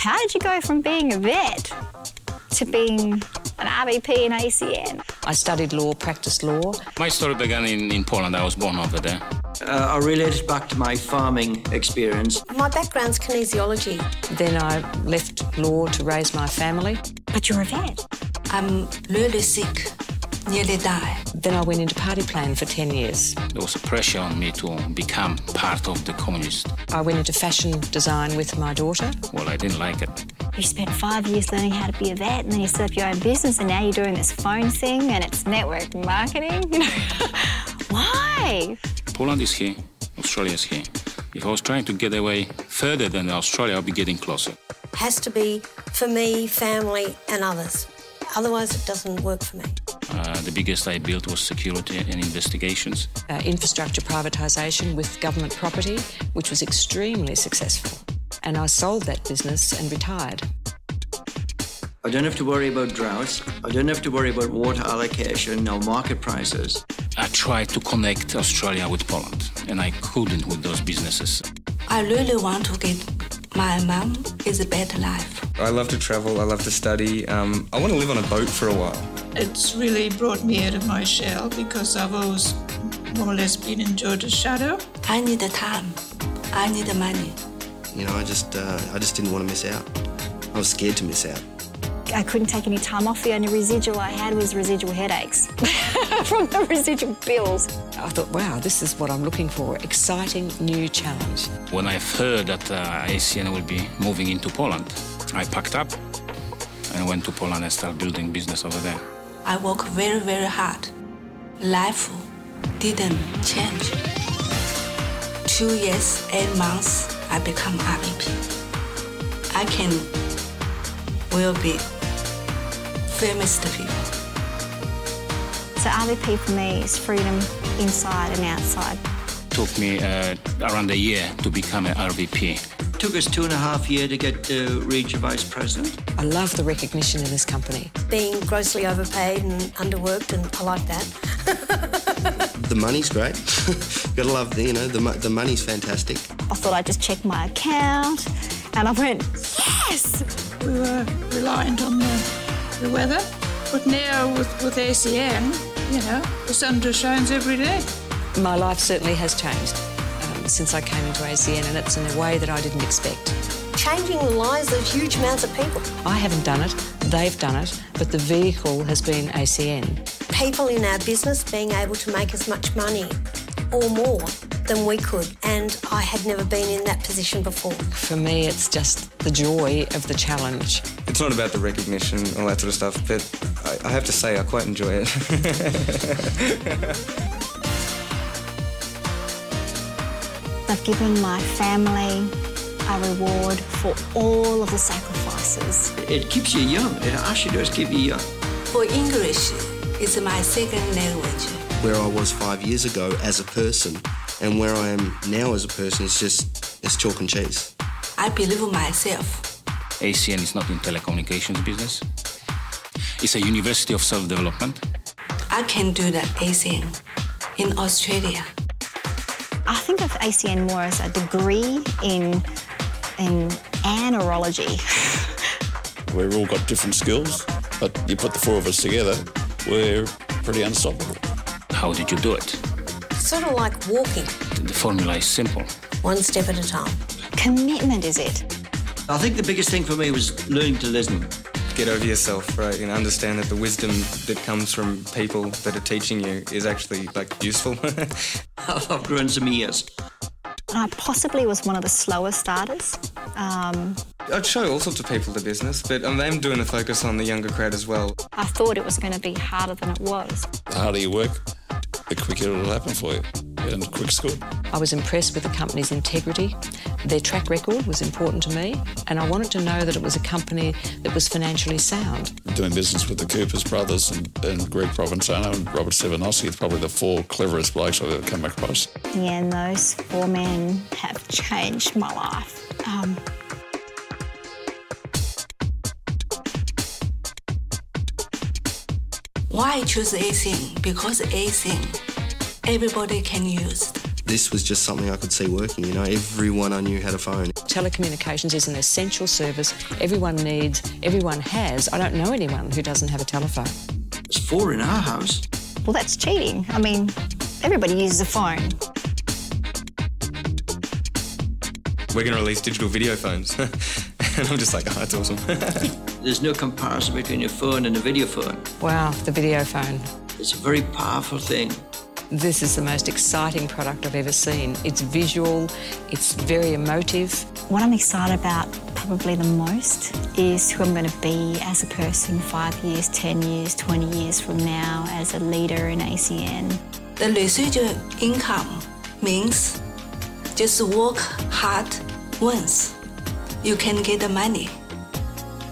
How did you go from being a vet to being an RVP in ACN? I studied law, practiced law. My story began in Poland. I was born over there. I related back to my farming experience. My background's kinesiology. Then I left law to raise my family. But you're a vet. I'm really sick, nearly die. Then I went into party plan for 10 years. There was a pressure on me to become part of the communist. I went into fashion design with my daughter. Well, I didn't like it. You spent 5 years learning how to be a vet, and then you set up your own business, and now you're doing this phone thing, and it's network marketing. You know, why? Poland is here, Australia is here. If I was trying to get away further than Australia, I'll be getting closer. Has to be for me, family and others. Otherwise it doesn't work for me. The biggest I built was security and investigations. Infrastructure privatisation with government property, which was extremely successful. And I sold that business and retired. I don't have to worry about droughts. I don't have to worry about water allocation or market prices. I tried to connect Australia with Poland, and I couldn't with those businesses. I really want to get my mum is a better life. I love to travel, I love to study. I want to live on a boat for a while. It's really brought me out of my shell because I've always more or less been in Georgia's shadow. I need the time. I need the money. You know, I just didn't want to miss out. I was scared to miss out. I couldn't take any time off. The only residual I had was residual headaches from the residual bills. I thought, wow, this is what I'm looking for, exciting new challenge. When I heard that ACN will be moving into Poland, I packed up and went to Poland and started building business over there. I work very, very hard. Life didn't change. 2 years, 8 months, I become RVP. I will be famous to people. So RVP for me is freedom inside and outside. It took me around a year to become an RVP. It took us 2.5 years to get to reach a vice president. I love the recognition in this company. Being grossly overpaid and underworked, and I like that. The money's great. Gotta love the money's fantastic. I thought I'd just check my account, and I went, yes! We were reliant on the weather, but now with ACN, you know, the sun just shines every day. My life certainly has changed since I came into ACN, and it's in a way that I didn't expect. Changing the lives of huge amounts of people. I haven't done it, they've done it, but the vehicle has been ACN. People in our business being able to make as much money or more than we could, and I had never been in that position before. For me, it's just the joy of the challenge. It's not about the recognition, all that sort of stuff, but I have to say I quite enjoy it. I've given my family a reward for all of the sacrifices. It keeps you young. It actually does keep you young. For English, it's my second language. Where I was 5 years ago as a person and where I am now as a person, it's chalk and cheese. I believe in myself. ACN is not in telecommunications business. It's a university of self-development. I can do the ACN in Australia. I think of ACN more as a degree in anerology. We've all got different skills, but you put the four of us together, we're pretty unstoppable. How did you do it? Sort of like walking. The formula is simple. One step at a time. Commitment is it. I think the biggest thing for me was learning to listen. Get over yourself, right? And understand that the wisdom that comes from people that are teaching you is actually, useful. I've grown some years. I possibly was one of the slower starters. I'd show all sorts of people the business, but I'm doing a focus on the younger crowd as well. I thought it was going to be harder than it was. The harder you work, the quicker it'll happen for you. And quick's good. I was impressed with the company's integrity. Their track record was important to me, and I wanted to know that it was a company that was financially sound. Doing business with the Coopers brothers and Greg Provenzano and Robert Stevanossi, probably the 4 cleverest blokes I've ever come across. Yeah, and those 4 men have changed my life. Why I choose ACN? Because ACN, everybody can use. This was just something I could see working, you know. Everyone I knew had a phone. telecommunications is an essential service everyone needs, everyone has. I don't know anyone who doesn't have a telephone. There's 4 in our house. Well, that's cheating. I mean, everybody uses a phone. We're going to release digital video phones. And I'm just like, oh, that's awesome. There's no comparison between your phone and a video phone. Wow, the video phone. It's a very powerful thing. This is the most exciting product I've ever seen. It's visual, it's very emotive. What I'm excited about probably the most is who I'm going to be as a person 5 years, 10 years, 20 years from now as a leader in ACN. The residual income means just work hard once. You can get the money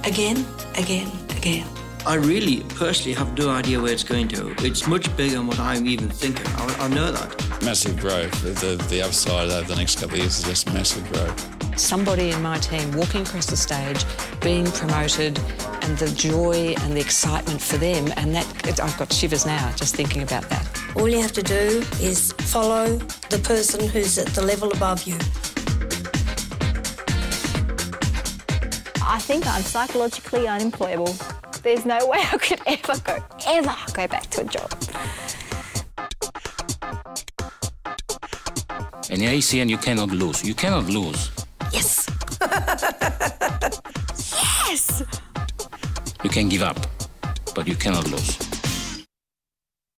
again, again, again. I really, personally, have no idea where it's going to. It's much bigger than what I'm even thinking. I know that. Massive growth. The upside over the next couple of years is just massive growth. Somebody in my team walking across the stage, being promoted, and the joy and the excitement for them, and I've got shivers now just thinking about that. All you have to do is follow the person who's at the level above you. I think I'm psychologically unemployable. There's no way I could ever go back to a job. In ACN, you cannot lose. You cannot lose. Yes! Yes! You can give up, but you cannot lose.